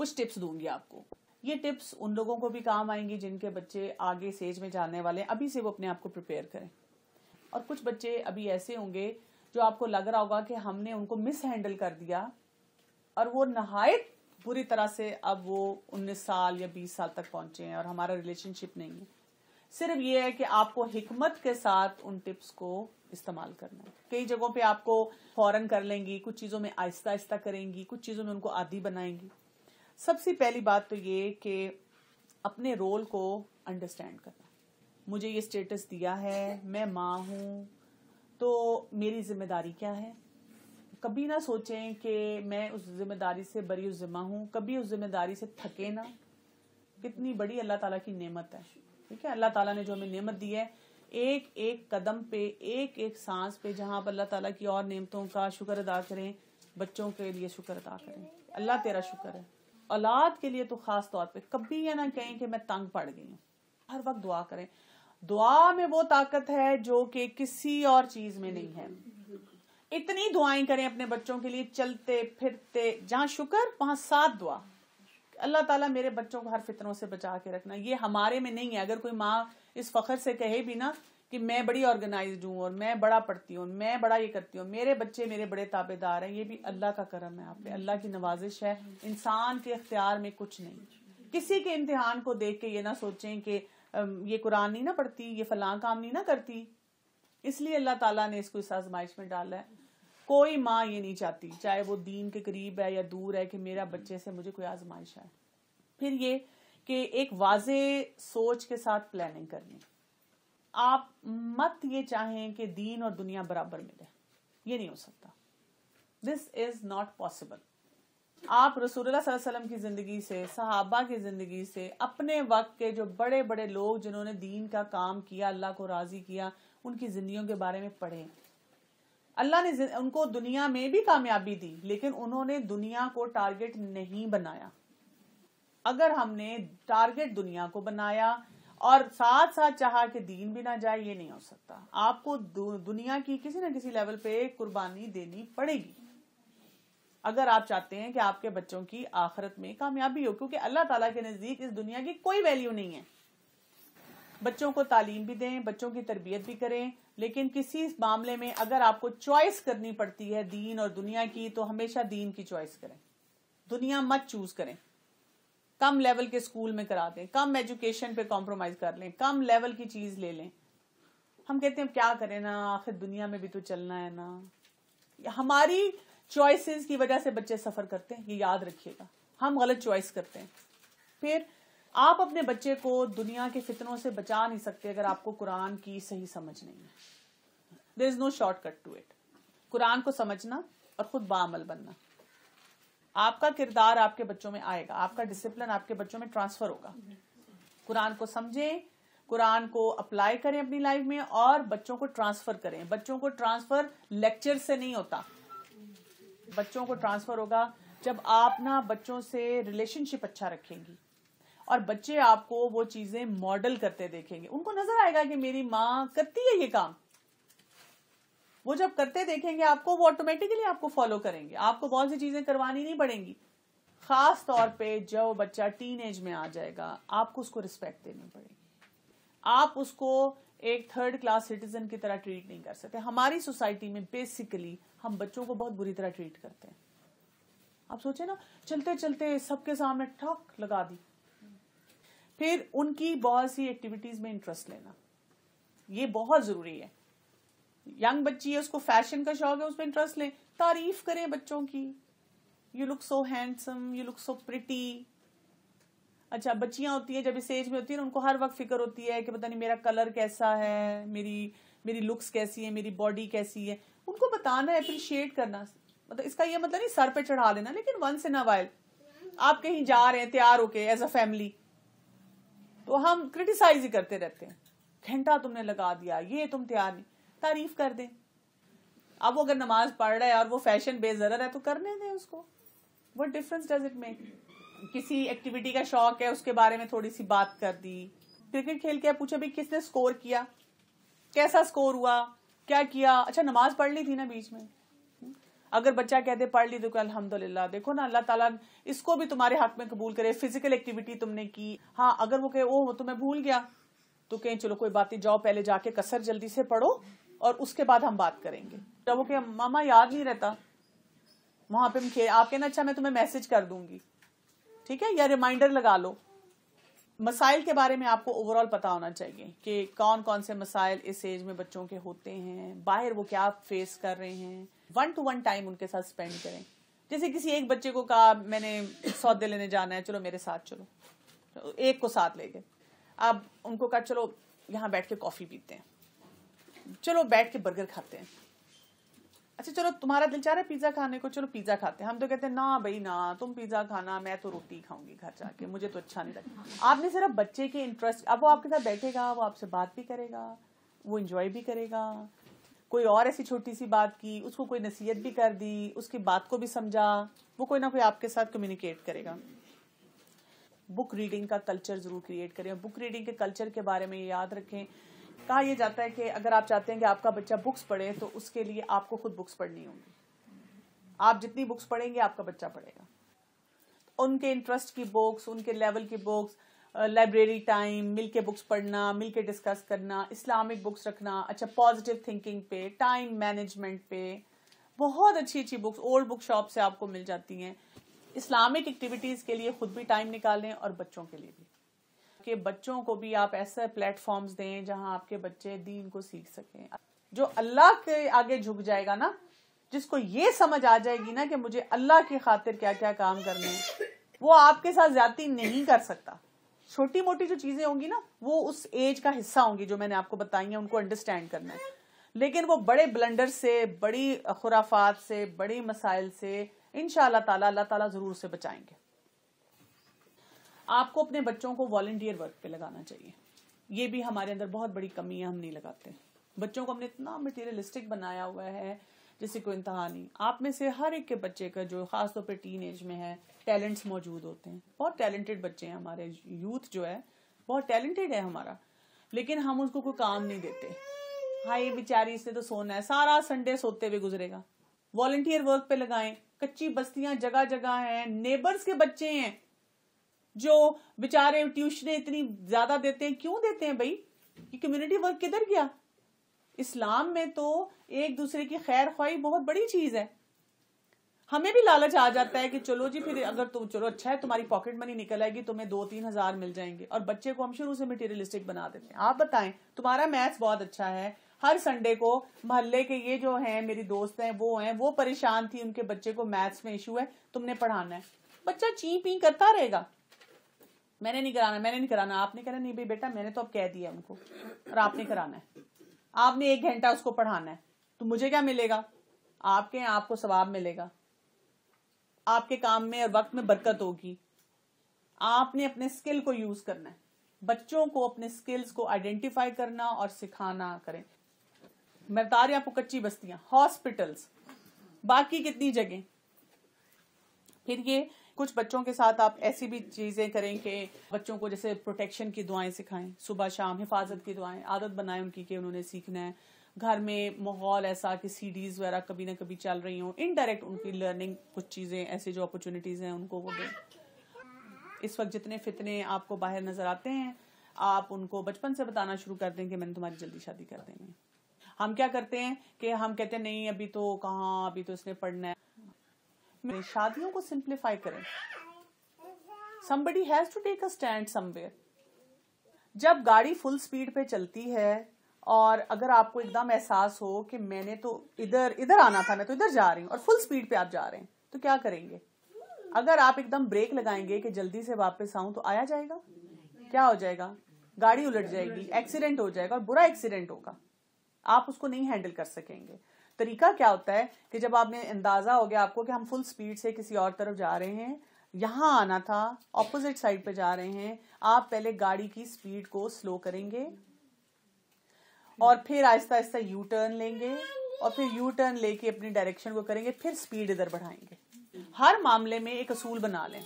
कुछ टिप्स दूंगी आपको। ये टिप्स उन लोगों को भी काम आएंगी जिनके बच्चे आगे स्टेज में जाने वाले हैं, अभी से वो अपने आप को प्रिपेयर करें। और कुछ बच्चे अभी ऐसे होंगे जो आपको लग रहा होगा कि हमने उनको मिस हैंडल कर दिया और वो नहायत बुरी तरह से अब वो 19 साल या 20 साल तक पहुंचे हैं और हमारा रिलेशनशिप नहीं है। सिर्फ ये है कि आपको हिकमत के साथ उन टिप्स को इस्तेमाल करना है। कई जगहों पे आपको फौरन कर लेंगी, कुछ चीजों में आहिस्ता आहिस्ता करेंगी, कुछ चीजों में उनको आदी बनाएंगी। सबसे पहली बात तो ये कि अपने रोल को अंडरस्टैंड करना। मुझे ये स्टेटस दिया है, मैं माँ हूं, तो मेरी जिम्मेदारी क्या है। कभी ना सोचें कि मैं उस जिम्मेदारी से बरी जिम्मा हूं, कभी उस जिम्मेदारी से थके ना। कितनी बड़ी अल्लाह ताला की नेमत है, ठीक है। अल्लाह ताला ने जो हमें नेमत दी है, एक एक कदम पे, एक एक सांस पे, जहां आप अल्लाह ताला की और नेमतों का शुक्र अदा करें, बच्चों के लिए शुक्र अदा करें। अल्लाह तेरा शुक्र है। औलाद के लिए तो खास तौर पे कभी ये ना कहें कि मैं तंग पड़ गई हूँ। हर वक्त दुआ करें। दुआ में वो ताकत है जो कि किसी और चीज में नहीं है। इतनी दुआएं करें अपने बच्चों के लिए, चलते फिरते, जहां शुक्र वहां साथ दुआ। अल्लाह ताला मेरे बच्चों को हर फितरों से बचा के रखना। ये हमारे में नहीं है। अगर कोई माँ इस फख्र से कहे भी ना कि मैं बड़ी ऑर्गेनाइज्ड हूँ और मैं बड़ा पढ़ती हूँ, मैं बड़ा ये करती हूँ, मेरे बच्चे मेरे बड़े ताबेदार हैं, ये भी अल्लाह का करम है आप पे, अल्लाह की नवाजिश है। इंसान के इख्तियार में कुछ नहीं। किसी के इम्तिहान को देख के ये ना सोचें कि ये कुरान नहीं ना पढ़ती, ये फलां काम नहीं ना करती, इसलिए अल्लाह ताला ने इसको इस आजमाइश में डाला है। कोई माँ ये नहीं चाहती, चाहे वो दीन के करीब है या दूर है, कि मेरा बच्चे से मुझे कोई आजमाइश है। फिर ये कि एक वाजे सोच के साथ प्लानिंग करनी। आप मत ये चाहें कि दीन और दुनिया बराबर मिले, ये नहीं हो सकता। This is not possible. आप रसूलुल्लाह सल्लल्लाहु अलैहि वसल्लम की जिंदगी से, सहाबा की जिंदगी से, अपने वक्त के जो बड़े बड़े लोग जिन्होंने दीन का काम किया, अल्लाह को राजी किया, उनकी जिंदगियों के बारे में पढ़ें। अल्लाह ने उनको दुनिया में भी कामयाबी दी, लेकिन उन्होंने दुनिया को टारगेट नहीं बनाया। अगर हमने टारगेट दुनिया को बनाया और साथ साथ चाहा कि दीन भी ना जाए, ये नहीं हो सकता। आपको दुनिया की किसी ना किसी लेवल पे कुर्बानी देनी पड़ेगी अगर आप चाहते हैं कि आपके बच्चों की आखिरत में कामयाबी हो, क्योंकि अल्लाह ताला के नजदीक इस दुनिया की कोई वैल्यू नहीं है। बच्चों को तालीम भी दें, बच्चों की तरबियत भी करें, लेकिन किसी मामले में अगर आपको चॉइस करनी पड़ती है दीन और दुनिया की, तो हमेशा दीन की चॉइस करें। दुनिया मत चूज करें। कम लेवल के स्कूल में करा दें, कम एजुकेशन पे कॉम्प्रोमाइज कर लें, कम लेवल की चीज ले लें। हम कहते हैं क्या करें ना, आखिर दुनिया में भी तो चलना है ना। हमारी चॉइसेस की वजह से बच्चे सफर करते हैं, ये याद रखिएगा। हम गलत चॉइस करते हैं। फिर आप अपने बच्चे को दुनिया के फितनों से बचा नहीं सकते अगर आपको कुरान की सही समझ नहीं है। There is no shortcut to it. Quran को समझना और खुद बाअमल बनना। आपका किरदार आपके बच्चों में आएगा, आपका डिसिप्लिन आपके बच्चों में ट्रांसफर होगा। कुरान को समझें, कुरान को अप्लाई करें अपनी लाइफ में और बच्चों को ट्रांसफर करें। बच्चों को ट्रांसफर लेक्चर से नहीं होता। बच्चों को ट्रांसफर होगा जब आप ना बच्चों से रिलेशनशिप अच्छा रखेंगी और बच्चे आपको वो चीजें मॉडल करते देखेंगे। उनको नजर आएगा कि मेरी माँ करती है ये काम। वो जब करते देखेंगे आपको, वो ऑटोमेटिकली आपको फॉलो करेंगे। आपको बहुत सी चीजें करवानी नहीं पड़ेंगी। खास तौर पे जो बच्चा टीनेज में आ जाएगा, आपको उसको रिस्पेक्ट देनी पड़ेगी। आप उसको एक थर्ड क्लास सिटीजन की तरह ट्रीट नहीं कर सकते। हमारी सोसाइटी में बेसिकली हम बच्चों को बहुत बुरी तरह ट्रीट करते हैं। आप सोचे ना, चलते चलते सबके सामने ठक लगा दी। फिर उनकी बहुत सी एक्टिविटीज में इंटरेस्ट लेना, ये बहुत जरूरी है। यंग बच्ची है, उसको फैशन का शौक है, उसमें इंटरेस्ट लें। तारीफ करें बच्चों की, you look so handsome, you look so pretty. अच्छा, बच्चियां होती है जब इस एज में होती है ना, उनको हर वक्त फिक्र होती है कि पता नहीं मेरा कलर कैसा है, मेरी लुक्स कैसी है, मेरी बॉडी कैसी है। उनको बताना, अप्रिशिएट करना। मतलब इसका ये मतलब नहीं सर पे चढ़ा लेना, लेकिन वंस इन अ वाइल आप कहीं जा रहे हैं तैयार होके एज अ फैमिली, तो हम क्रिटिसाइज ही करते रहते हैं। घंटा तुमने लगा दिया, ये तुम तैयार नहीं। तारीफ कर दें। अब वो अगर नमाज पढ़ रहा है और वो फैशन बेजरर है तो करने दें उसको। What difference does it make. किसी एक्टिविटी का शौक है, उसके बारे में थोड़ी सी बात कर दी। क्रिकेट खेल के पूछा भी किसने स्कोर किया, कैसा स्कोर हुआ, क्या किया। अच्छा, नमाज पढ़ ली थी ना बीच में। अगर बच्चा कहते पढ़ ली तो अल्हम्दुलिल्लाह, देखो ना अल्लाह ताला इसको भी तुम्हारे हक में कबूल करे। फिजिकल एक्टिविटी तुमने की, हाँ अगर वो कहे ओह तो मैं भूल गया, तो कहें चलो कोई बात नहीं, जाओ पहले जाके कसर जल्दी से पढ़ो और उसके बाद हम बात करेंगे। जब वो कहे मामा याद नहीं रहता, वहां पे आप कहना अच्छा मैं तुम्हें मैसेज कर दूंगी, ठीक है, या रिमाइंडर लगा लो। मसाइल के बारे में आपको ओवरऑल पता होना चाहिए कि कौन कौन से मसाइल इस एज में बच्चों के होते हैं, बाहर वो क्या फेस कर रहे हैं। 1-to-1 टाइम उनके साथ स्पेंड करें। जैसे किसी एक बच्चे को कहा मैंने सौदे लेने जाना है, चलो मेरे साथ चलो, एक को साथ ले गए। अब उनको कहा चलो यहाँ बैठ के कॉफी पीते हैं, चलो बैठ के बर्गर खाते हैं, अच्छा चलो तुम्हारा दिल चाह रहा है पिज्जा खाने को, चलो पिज्जा खाते हैं। हम तो कहते हैं ना भाई ना, तुम पिज्जा खाना, मैं तो रोटी खाऊंगी घर जाके, मुझे तो अच्छा नहीं लगता। आपने सिर्फ बच्चे के इंटरेस्ट, अब वो आपके साथ बैठेगा, वो आपसे बात भी करेगा, वो एंजॉय भी करेगा। कोई और ऐसी छोटी सी बात की, उसको कोई नसीहत भी कर दी, उसकी बात को भी समझा, वो कोई ना कोई आपके साथ कम्युनिकेट करेगा। बुक रीडिंग का कल्चर जरूर क्रिएट करें। बुक रीडिंग के कल्चर के बारे में याद रखें, कहा यह जाता है कि अगर आप चाहते हैं कि आपका बच्चा बुक्स पढ़े तो उसके लिए आपको खुद बुक्स पढ़नी होंगी। आप जितनी बुक्स पढ़ेंगे आपका बच्चा पढ़ेगा। उनके इंटरेस्ट की बुक्स, उनके लेवल की बुक्स, लाइब्रेरी टाइम, मिलके बुक्स पढ़ना, मिलके डिस्कस करना, इस्लामिक बुक्स रखना, अच्छा पॉजिटिव थिंकिंग पे, टाइम मैनेजमेंट पे, बहुत अच्छी अच्छी बुक्स ओल्ड बुक शॉप से आपको मिल जाती हैं। इस्लामिक एक्टिविटीज के लिए खुद भी टाइम निकालें और बच्चों के लिए भी, कि बच्चों को भी आप ऐसे प्लेटफॉर्म्स दें जहां आपके बच्चे दीन को सीख सकें। जो अल्लाह के आगे झुक जाएगा ना, जिसको ये समझ आ जाएगी ना कि मुझे अल्लाह की खातिर क्या क्या काम करने हैं, वो आपके साथ ज्यादती नहीं कर सकता। छोटी मोटी जो चीजें होंगी ना, वो उस एज का हिस्सा होंगी जो मैंने आपको बताई है, उनको अंडरस्टैंड करना है। लेकिन वो बड़े ब्लंडर से, बड़ी खुराफात से, बड़ी मसाइल से इंशाअल्लाह ताला अल्लाह ताला जरूर से बचाएंगे। आपको अपने बच्चों को वॉलंटियर वर्क पे लगाना चाहिए। ये भी हमारे अंदर बहुत बड़ी कमी है, हम नहीं लगाते। बच्चों को हमने इतना मटेरियलिस्टिक बनाया हुआ है जिससे कोई इंतहा नहीं। आप में से हर एक के बच्चे का, जो खासतौर पे टीन एज में है, टैलेंट्स मौजूद होते हैं। बहुत टैलेंटेड बच्चे हैं हमारे, यूथ जो है बहुत टैलेंटेड है हमारा, लेकिन हम उसको कोई काम नहीं देते। हाय बेचारी, इसने तो सोना है, सारा संडे सोते हुए गुजरेगा। वॉलंटियर वर्क पे लगाएं। कच्ची बस्तियां जगह जगह हैं, नेबर्स के बच्चे हैं जो बेचारे ट्यूशनें इतनी ज्यादा देते हैं। क्यों देते हैं भाई? ये कम्युनिटी वर्क किधर गया? इस्लाम में तो एक दूसरे की खैर ख्वाही बहुत बड़ी चीज है। हमें भी लालच आ जाता है कि चलो जी, फिर अगर तुम चलो अच्छा है, तुम्हारी पॉकेट मनी निकल आएगी, तुम्हें 2-3 हजार मिल जाएंगे, और बच्चे को हम शुरू से मटेरियलिस्टिक बना देते हैं। आप बताएं, तुम्हारा मैथ्स बहुत अच्छा है, हर संडे को मोहल्ले के ये जो हैं मेरी दोस्त हैं, वो परेशान थी, उनके बच्चे को मैथ्स में इशू है, तुमने पढ़ाना है। बच्चा ची पी करता रहेगा, मैंने नहीं कराना। आपने कहना नहीं भाई बेटा, मैंने तो अब कह दिया उनको, और आपने कराना है। आपने 1 घंटा उसको पढ़ाना है, तो मुझे क्या मिलेगा? आपको सवाब मिलेगा, आपके काम में और वक्त में बरकत होगी। आपने अपने स्किल को यूज करना है। बच्चों को अपने स्किल्स को आइडेंटिफाई करना और सिखाना करें। मैं बता रही हूं आपको, कच्ची बस्तियां, हॉस्पिटल्स, बाकी कितनी जगह। फिर ये कुछ बच्चों के साथ आप ऐसी भी चीजें करें कि बच्चों को जैसे प्रोटेक्शन की दुआएं सिखाएं, सुबह शाम हिफाजत की दुआएं, आदत बनाएं उनकी कि उन्होंने सीखना है। घर में माहौल ऐसा कि सीडीज वगैरह कभी ना कभी चल रही हो, इनडायरेक्ट उनकी लर्निंग, कुछ चीजें ऐसी जो अपॉर्चुनिटीज हैं उनको वो दें। इस वक्त जितने फितने आपको बाहर नजर आते हैं, आप उनको बचपन से बताना शुरू कर दें कि मैंने तुम्हारी जल्दी शादी कर देनी है। हम क्या करते हैं कि हम कहते हैं नहीं अभी तो कहाँ, अभी तो इसने पढ़ना है। शादियों को सिंप्लीफाई करें। Somebody has to take a stand somewhere। जब गाड़ी फुल स्पीड पे चलती है और अगर आपको एकदम एहसास हो कि मैंने तो इधर आना था, मैं तो इधर जा रही हूँ, और फुल स्पीड पे आप जा रहे हैं, तो क्या करेंगे? अगर आप एकदम ब्रेक लगाएंगे कि जल्दी से वापस आऊं, तो आया जाएगा? क्या हो जाएगा? गाड़ी उलट जाएगी, एक्सीडेंट हो जाएगा, और बुरा एक्सीडेंट होगा, आप उसको नहीं हैंडल कर सकेंगे। तरीका क्या होता है कि जब आपने अंदाजा हो गया आपको कि हम फुल स्पीड से किसी और तरफ जा रहे हैं, यहां आना था, ऑपोजिट साइड पे जा रहे हैं, आप पहले गाड़ी की स्पीड को स्लो करेंगे और फिर आहिस्ता आहिस्ता यू टर्न लेंगे, और फिर यू टर्न लेके अपनी डायरेक्शन को करेंगे, फिर स्पीड इधर बढ़ाएंगे। हर मामले में एक असूल बना लें।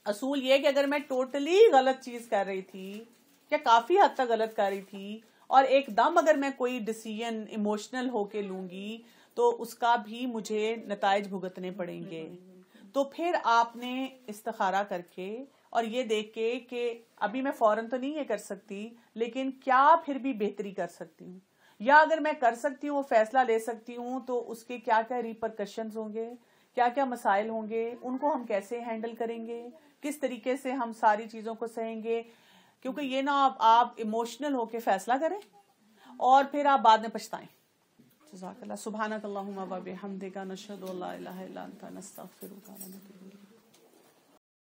असूल ये कि अगर मैं टोटली गलत चीज कर रही थी या काफी हद तक गलत कर रही थी, और एकदम अगर मैं कोई डिसीजन इमोशनल होके लूंगी, तो उसका भी मुझे नताइज भुगतने पड़ेंगे। तो फिर आपने इस्तिखारा करके और ये देख के कि अभी मैं फौरन तो नहीं ये कर सकती, लेकिन क्या फिर भी बेहतरी कर सकती हूँ, या अगर मैं कर सकती हूँ वो फैसला ले सकती हूँ तो उसके क्या क्या रिपरकशंस होंगे, क्या क्या मसाइल होंगे, उनको हम कैसे हैंडल करेंगे, किस तरीके से हम सारी चीज़ों को सहेंगे। क्योंकि ये ना आप इमोशनल होके फैसला करें और फिर आप बाद में पछताएं। जज़ाकल्लाह। सुब्हानकल्लाहुम्मा व बिहम्दिका नशहदु अल्ला इलाहा इल्ला अंता नस्तगफिरुका व नतूबु इलैक।